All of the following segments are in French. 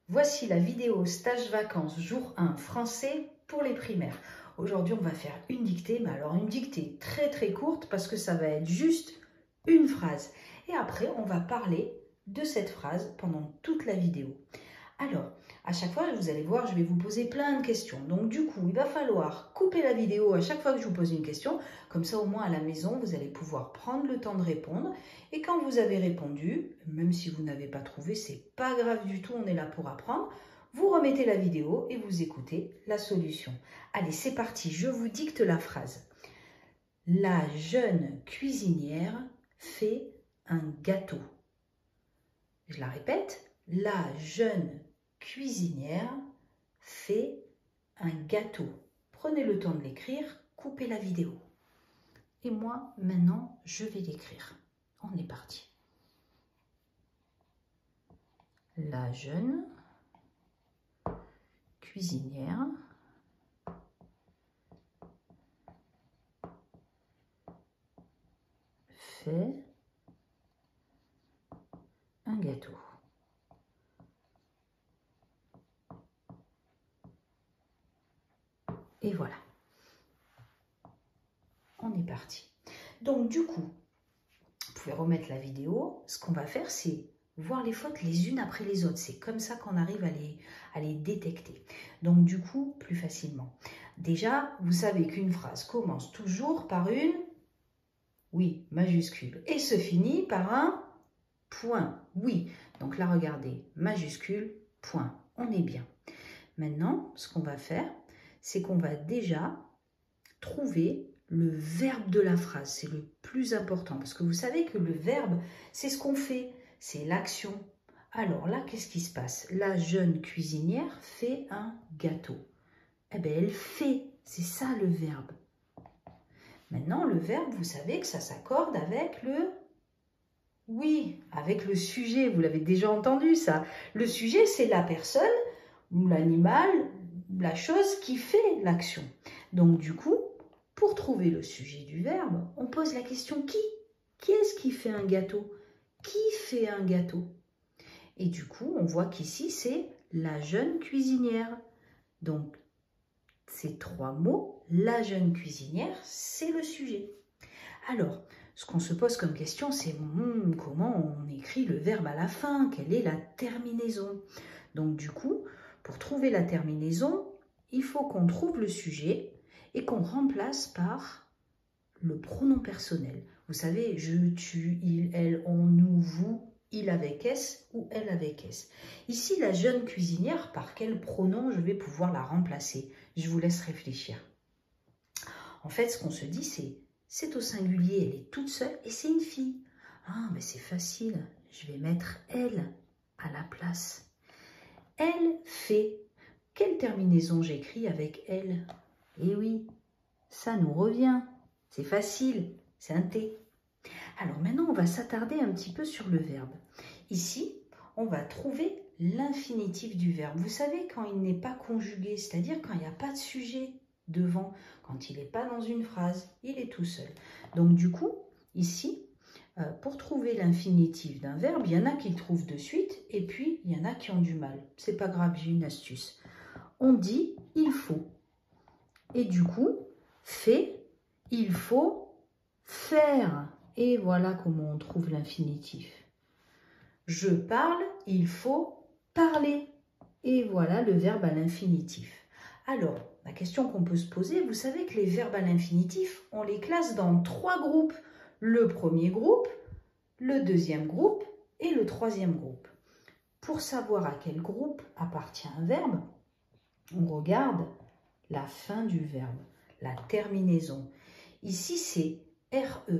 Voici la vidéo stage vacances jour 1 français pour les primaires. Aujourd'hui, on va faire une dictée, mais alors une dictée très courte parce que ça va être juste une phrase. Et après, on va parler de cette phrase pendant toute la vidéo. Alors, à chaque fois, vous allez voir, je vais vous poser plein de questions. Donc du coup, il va falloir couper la vidéo à chaque fois que je vous pose une question. Comme ça, au moins à la maison, vous allez pouvoir prendre le temps de répondre. Et quand vous avez répondu, même si vous n'avez pas trouvé, c'est pas grave du tout, on est là pour apprendre. Vous remettez la vidéo et vous écoutez la solution. Allez, c'est parti, je vous dicte la phrase. La jeune cuisinière fait un gâteau. Je la répète. La jeune cuisinière fait un gâteau. Prenez le temps de l'écrire, coupez la vidéo. Et moi, maintenant, je vais l'écrire. On est parti. La jeune cuisinière fait un gâteau. Et voilà. On est parti. Donc du coup, vous pouvez remettre la vidéo. Ce qu'on va faire, c'est voir les fautes les unes après les autres. C'est comme ça qu'on arrive à les détecter. Donc du coup, plus facilement. Déjà, vous savez qu'une phrase commence toujours par une, oui, majuscule, et se finit par un point. Oui, donc là, regardez, majuscule, point. On est bien. Maintenant, ce qu'on va faire, c'est qu'on va déjà trouver le verbe de la phrase. C'est le plus important parce que vous savez que le verbe, c'est ce qu'on fait, c'est l'action. Alors là, qu'est-ce qui se passe? La jeune cuisinière fait un gâteau. Eh bien, elle fait, c'est ça le verbe. Maintenant, le verbe, vous savez que ça s'accorde avec le... Oui, avec le sujet, vous l'avez déjà entendu ça. Le sujet, c'est la personne ou l'animal, la chose qui fait l'action. Donc du coup, pour trouver le sujet du verbe, on pose la question qui? Qui est-ce qui fait un gâteau? Qui fait un gâteau? Et du coup, on voit qu'ici, c'est la jeune cuisinière. Donc, ces trois mots, la jeune cuisinière, c'est le sujet. Alors, ce qu'on se pose comme question, c'est comment on écrit le verbe à la fin? Quelle est la terminaison? Donc du coup, pour trouver la terminaison, il faut qu'on trouve le sujet et qu'on remplace par le pronom personnel. Vous savez, je, tu, il, elle, on, nous, vous, il avec S ou elle avec S. Ici, la jeune cuisinière, par quel pronom je vais pouvoir la remplacer? Je vous laisse réfléchir. En fait, ce qu'on se dit, c'est au singulier, elle est toute seule et c'est une fille. Ah, mais c'est facile, je vais mettre elle à la place. Elle fait. Quelle terminaison j'écris avec elle? Eh oui, ça nous revient. C'est facile, c'est un T. Alors maintenant, on va s'attarder un petit peu sur le verbe. Ici, on va trouver l'infinitif du verbe. Vous savez, quand il n'est pas conjugué, c'est-à-dire quand il n'y a pas de sujet devant, quand il n'est pas dans une phrase, il est tout seul. Donc du coup, ici, pour trouver l'infinitif d'un verbe, il y en a qui le trouvent de suite et puis il y en a qui ont du mal. C'est pas grave, j'ai une astuce. On dit il faut. Et du coup, fait, il faut faire. Et voilà comment on trouve l'infinitif. Je parle, il faut parler. Et voilà le verbe à l'infinitif. Alors, la question qu'on peut se poser, vous savez que les verbes à l'infinitif, on les classe dans 3 groupes. Le premier groupe, le deuxième groupe et le troisième groupe. Pour savoir à quel groupe appartient un verbe, on regarde la fin du verbe, la terminaison. Ici, c'est RE.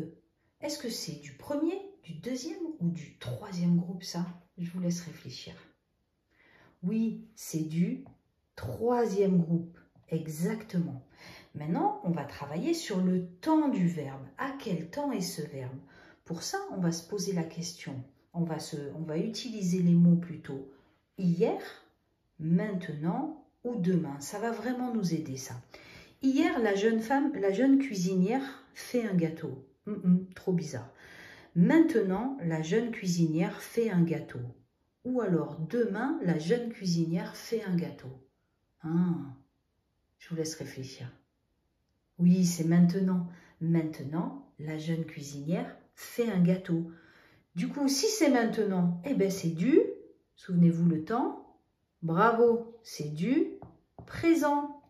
Est-ce que c'est du premier, du deuxième ou du troisième groupe, ça? Je vous laisse réfléchir. Oui, c'est du troisième groupe, exactement. Maintenant, on va travailler sur le temps du verbe. À quel temps est ce verbe? Pour ça, on va se poser la question. On va utiliser les mots plutôt hier, maintenant ou demain. Ça va vraiment nous aider, ça. Hier, la jeune cuisinière fait un gâteau. Trop bizarre. Maintenant, la jeune cuisinière fait un gâteau. Ou alors, demain, la jeune cuisinière fait un gâteau. Je vous laisse réfléchir. Oui, c'est maintenant. Maintenant, la jeune cuisinière fait un gâteau. Du coup, si c'est maintenant, eh bien c'est du, souvenez-vous le temps, bravo, c'est du présent.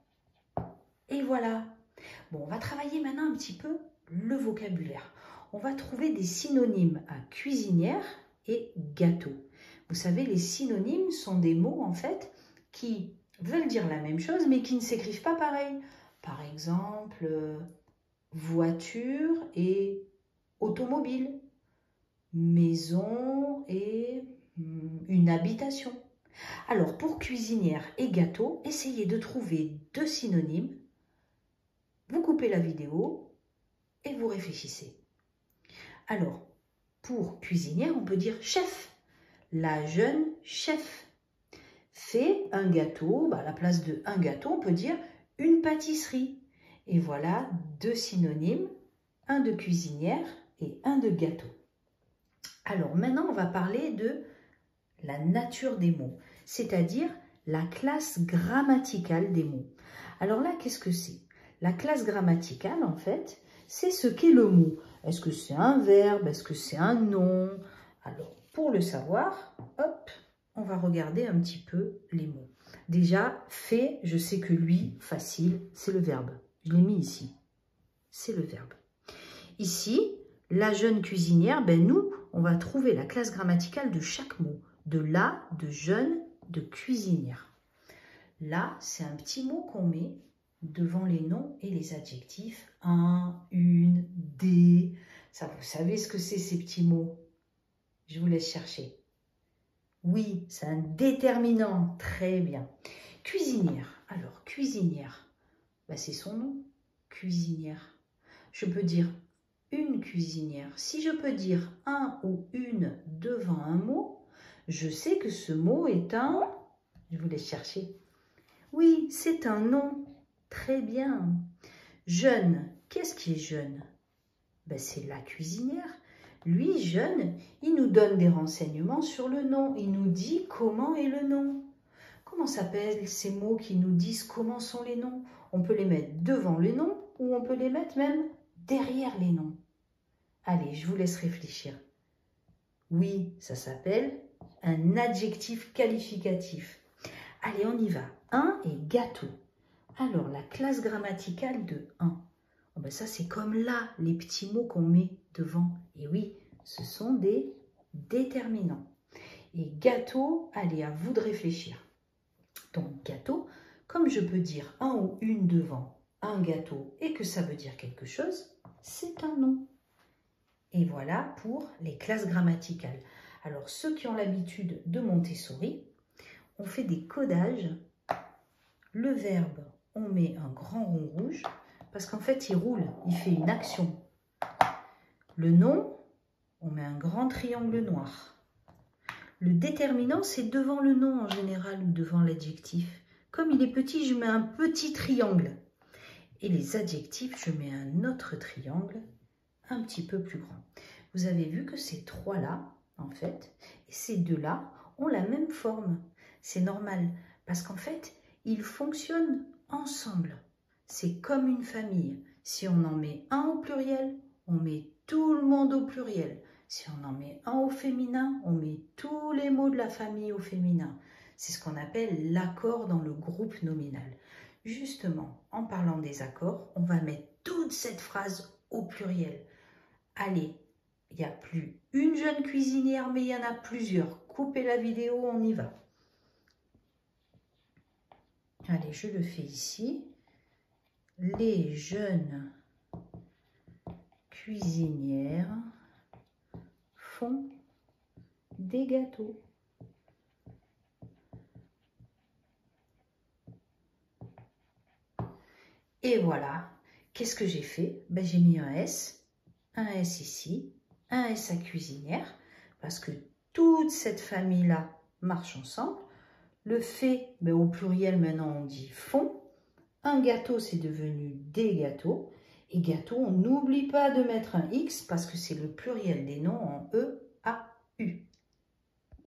Et voilà. Bon, on va travailler maintenant un petit peu le vocabulaire. On va trouver des synonymes à cuisinière et gâteau. Vous savez, les synonymes sont des mots en fait qui veulent dire la même chose mais qui ne s'écrivent pas pareil. Par exemple, voiture et automobile, maison et une habitation. Alors, pour cuisinière et gâteau, essayez de trouver deux synonymes. Vous coupez la vidéo et vous réfléchissez. Alors, pour cuisinière, on peut dire chef. La jeune chef fait un gâteau. À la place de un gâteau, on peut dire une pâtisserie. Et voilà deux synonymes, un de cuisinière et un de gâteau. Alors maintenant, on va parler de la nature des mots, c'est-à-dire la classe grammaticale des mots. Alors là, qu'est-ce que c'est? La classe grammaticale, en fait, c'est ce qu'est le mot. Est-ce que c'est un verbe? Est-ce que c'est un nom? Alors, pour le savoir, hop, on va regarder un petit peu les mots. Déjà, fait, je sais que lui, facile, c'est le verbe. Je l'ai mis ici. C'est le verbe. Ici, la jeune cuisinière, nous, on va trouver la classe grammaticale de chaque mot. De la, de jeune, de cuisinière. Là, c'est un petit mot qu'on met devant les noms et les adjectifs. Un, une, des. Ça, vous savez ce que c'est ces petits mots? Je vous laisse chercher. Oui, c'est un déterminant. Très bien. Cuisinière. Alors, cuisinière, c'est son nom. Cuisinière. Je peux dire une cuisinière. Si je peux dire un ou une devant un mot, je sais que ce mot est un... Je vous laisse chercher. Oui, c'est un nom. Très bien. Jeune. Qu'est-ce qui est jeune? C'est la cuisinière. Lui, jeune, il nous donne des renseignements sur le nom. Il nous dit comment est le nom. Comment s'appellent ces mots qui nous disent comment sont les noms? On peut les mettre devant le nom ou on peut les mettre même derrière les noms. Allez, je vous laisse réfléchir. Oui, ça s'appelle un adjectif qualificatif. Allez, on y va. Un et gâteau. Alors, la classe grammaticale de un. Ça, c'est comme là, les petits mots qu'on met devant. Et oui, ce sont des déterminants. Et gâteau, allez, à vous de réfléchir. Donc, gâteau, comme je peux dire un ou une devant un gâteau et que ça veut dire quelque chose, c'est un nom. Et voilà pour les classes grammaticales. Alors, ceux qui ont l'habitude de Montessori, on fait des codages. Le verbe, on met un grand rond rouge parce qu'en fait, il roule, il fait une action. Le nom, on met un grand triangle noir. Le déterminant, c'est devant le nom en général ou devant l'adjectif. Comme il est petit, je mets un petit triangle. Et les adjectifs, je mets un autre triangle un petit peu plus grand. Vous avez vu que ces trois-là, en fait, et ces deux-là ont la même forme. C'est normal, parce qu'en fait, ils fonctionnent ensemble. C'est comme une famille. Si on en met un au pluriel, on met tout le monde au pluriel. Si on en met un au féminin, on met tous les mots de la famille au féminin. C'est ce qu'on appelle l'accord dans le groupe nominal. Justement, en parlant des accords, on va mettre toute cette phrase au pluriel. Allez, il n'y a plus une jeune cuisinière, mais il y en a plusieurs. Coupez la vidéo, on y va. Allez, je le fais ici. Les jeunes cuisinières font des gâteaux. Et voilà, qu'est-ce que j'ai fait? J'ai mis un S ici, un S à cuisinière, parce que toute cette famille-là marche ensemble. Le fait, au pluriel maintenant on dit font. Un gâteau, c'est devenu des gâteaux. Et gâteau, on n'oublie pas de mettre un X parce que c'est le pluriel des noms en E, A, U.